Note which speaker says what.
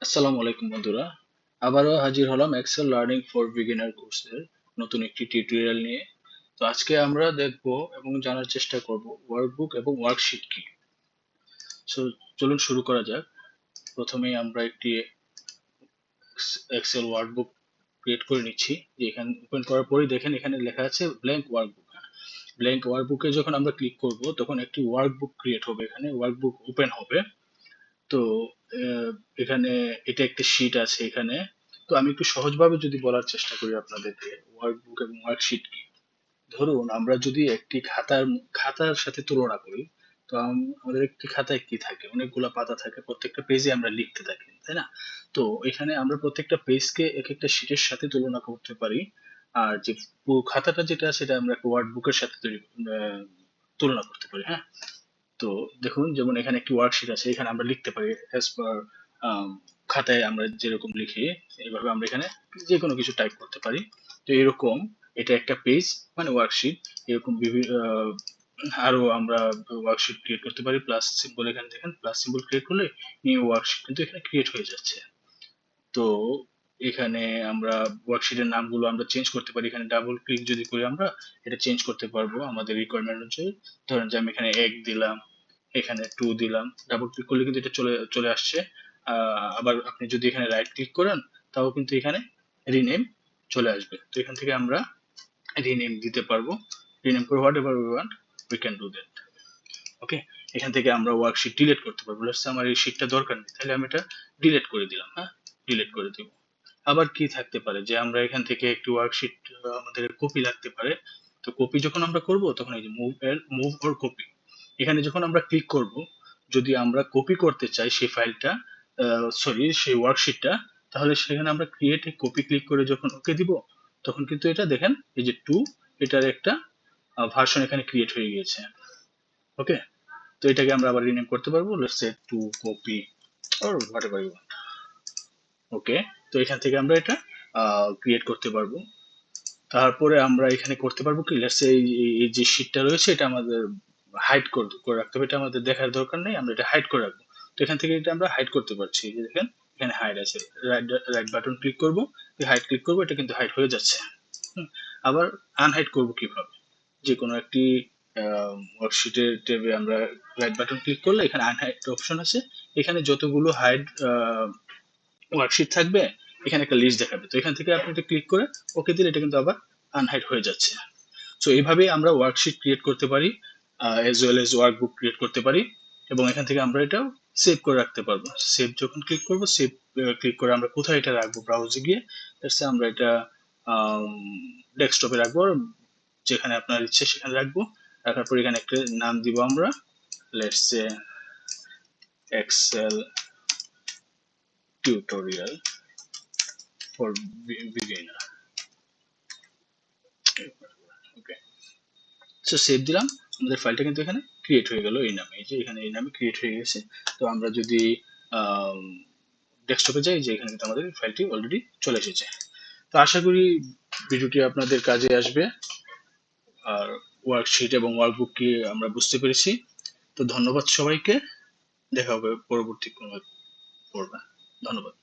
Speaker 1: আসসালামু আলাইকুম বন্ধুরা, আবারও হাজির হলাম এক্সেল লার্নিং ফর বিগিনার কোর্সের নতুন একটি টিউটোরিয়াল নিয়ে। তো আজকে আমরা দেখব এবং জানার চেষ্টা করব ওয়ার্কবুক এবং ওয়ার্কশিট কি। সো চলুন শুরু করা যাক। প্রথমেই আমরা একটি এক্সেল ওয়ার্কবুক ক্রিয়েট করে নিচ্ছি। যে এখানে ওপেন করার পরেই দেখেন এখানে লেখা আছে ব্ল্যাঙ্ক ওয়ার্কবুক। ব্ল্যাঙ্ক ওয়ার্কবুকে যখন আমরা ক্লিক করব তখন একটি ওয়ার্কবুক ক্রিয়েট হবে, এখানে ওয়ার্কবুক ওপেন হবে। তো আহ, এখানে এটা একটা শীট আছে এখানে। তো আমি একটু সহজভাবে যদি বলার চেষ্টা করি আপনাদেরকে, ওয়ার্কবুক এবং ওয়ার্কশিট কি। ধরুন আমরা যদি একটি খাতার সাথে তুলনা করি, তো আমাদের একটি খাতায় কি থাকে, অনেকগুলা পাতা থাকে, প্রত্যেকটা পেজে আমরা লিখতে থাকি, তাই না? তো এখানে আমরা প্রত্যেকটা পেজকে এক একটা শীটের সাথে তুলনা করতে পারি। আর যে পুরো খাতাটা যেটা সেটা আমরা একটা ওয়ার্ড বুকের সাথে তুলনা করতে পারি, হ্যাঁ। তো দেখুন, যেমন এখানে একটি ওয়ার্কশিট আছে, এখানে আমরা লিখতে পারি অ্যাজ পার খাতায় আমরা যেরকম লিখি, এইভাবে আমরা এখানে যে কোনো কিছু টাইপ করতে পারি। তো এরকম এটা একটা পেজ, মানে ওয়ার্কশিট। এরকম বিভিন্ন আরো আমরা ওয়ার্কশিট ক্রিয়েট করতে পারি। প্লাস সিম্বল, এখানে দেখেন প্লাস সিম্বল ক্রিয়েট করলে নিউ ওয়ার্কশিট কিন্তু এখানে ক্রিয়েট হয়ে যাচ্ছে। তো এখানে আমরা ওয়ার্কশিটের নামগুলো আমরা চেঞ্জ করতে পারি। এখানে ডাবল ক্লিক যদি করি আমরা এটা চেঞ্জ করতে পারবো আমাদের রিকোয়ারমেন্ট অনুযায়ী। ধরেন যে আমি এখানে 1 দিলাম, এখানে 2 দিলাম, ডাবল ক্লিক করলে কিন্তু এটা চলে চলে আসছে। আবার আপনি যদি এখানে রাইট ক্লিক করেন তাও কিন্তু এখানে রিনেম চলে আসবে। তো এখান থেকে আমরা রিনেম দিতে পারবো। রিনেম করে whatever we want we can do that. Okay, এখান থেকে আমরা ওয়ার্কশিট ডিলিট করতে পারবো। লেটস সে আমার এই শীটটা দরকার নেই, তাহলে আমি এটা ডিলিট করে দিলাম, হ্যাঁ, ডিলিট করে দিব। আবার কি থাকতে পারে যে আমরা এখান থেকে একটি ওয়ার্কশিট, আমাদের কপি লাগতে পারে। তো কপি যখন আমরা করব তখন এই যে মুভ অর কপি, এখানে যখন আমরা ক্লিক করব, যদি আমরা কপি করতে চাই সেই ফাইলটা, সরি সেই ওয়ার্কশিটটা, তাহলে সেখানে আমরা ক্রিয়েট এ কপি ক্লিক করে যখন ওকে দিব, তখন কিন্তু এটা দেখেন এই যে টু, এটার একটা ভার্সন এখানে ক্রিয়েট হয়ে গিয়েছে। ওকে, তো এটাকে আমরা আবার রিনেম করতে পারবো, let's say to copy or whatever you want. Okay, তো এখান থেকে আমরা এটা ক্রিয়েট করতে পারবো। তারপরে আমরা এখানে করতে পারবো কি, লেটস এই এই যে শীটটা রয়েছে এটা আমাদের হাইড করে রাখতে হবে, এটা আমাদের দেখার দরকার নেই, আমরা এটা হাইড করে রাখবো। তো এখান থেকে এটা আমরা হাইড করতে পারছি। এই যে দেখেন এখানে হাইড আছে, রাইট রাইট বাটন ক্লিক করবো, হাইড ক্লিক করবো, এটা কিন্তু হাইড হয়ে যাচ্ছে। আবার আনহাইড করবো কিভাবে, যে কোনো একটি ওয়ার্কশিটের ট্যাবে আমরা রাইট বাটন ক্লিক করলে এখানে আনহাইড অপশন আছে, এখানে যতগুলো হাইড ওয়ার্কশিট থাকবে এখানে একটা লিস্ট দেখাবে। তো এখান থেকে আপনি এটা ক্লিক করে ওকে দিলে এটা কিন্তু আবার আনহাইড হয়ে যাচ্ছে। সো এইভাবেই আমরা ওয়ার্কশিট ক্রিয়েট করতে পারি, as well as workbook create করতে পারি। এবং এখান থেকে আমরা এটা সেভ করে রাখতে পারবো। সেভ যখন ক্লিক করব, সেভ ক্লিক করে আমরা কোথায় এটা রাখবো, ব্রাউজে গিয়ে আমরা এটা ডেস্কটপে রাখবো, আর যেখানে আপনার ইচ্ছে সেখানে রাখবো। রাখার পর এখানে একটা নাম দিব আমরা, let's say Excel tutorial for beginner. Okay, so save দিলাম, আমাদের ফাইলটা কিন্তু এখানে ক্রিয়েট হয়ে গেল এই নামে। এই যে এখানে এই নামে ক্রিয়েট হয়ে গেছে। তো আমরা যদি ডেস্কটপে যাই, যে এখানে কিন্তু আমাদের ফাইলটি অলরেডি চলে এসেছে। তো আশা করি ভিডিওটি আপনাদের কাজে আসবে, আর ওয়ার্কশিট এবং ওয়ার্কবুক কি আমরা বুঝতে পেরেছি। তো ধন্যবাদ সবাইকে, দেখা হবে পরবর্তী কোনো পর্বে। ধন্যবাদ।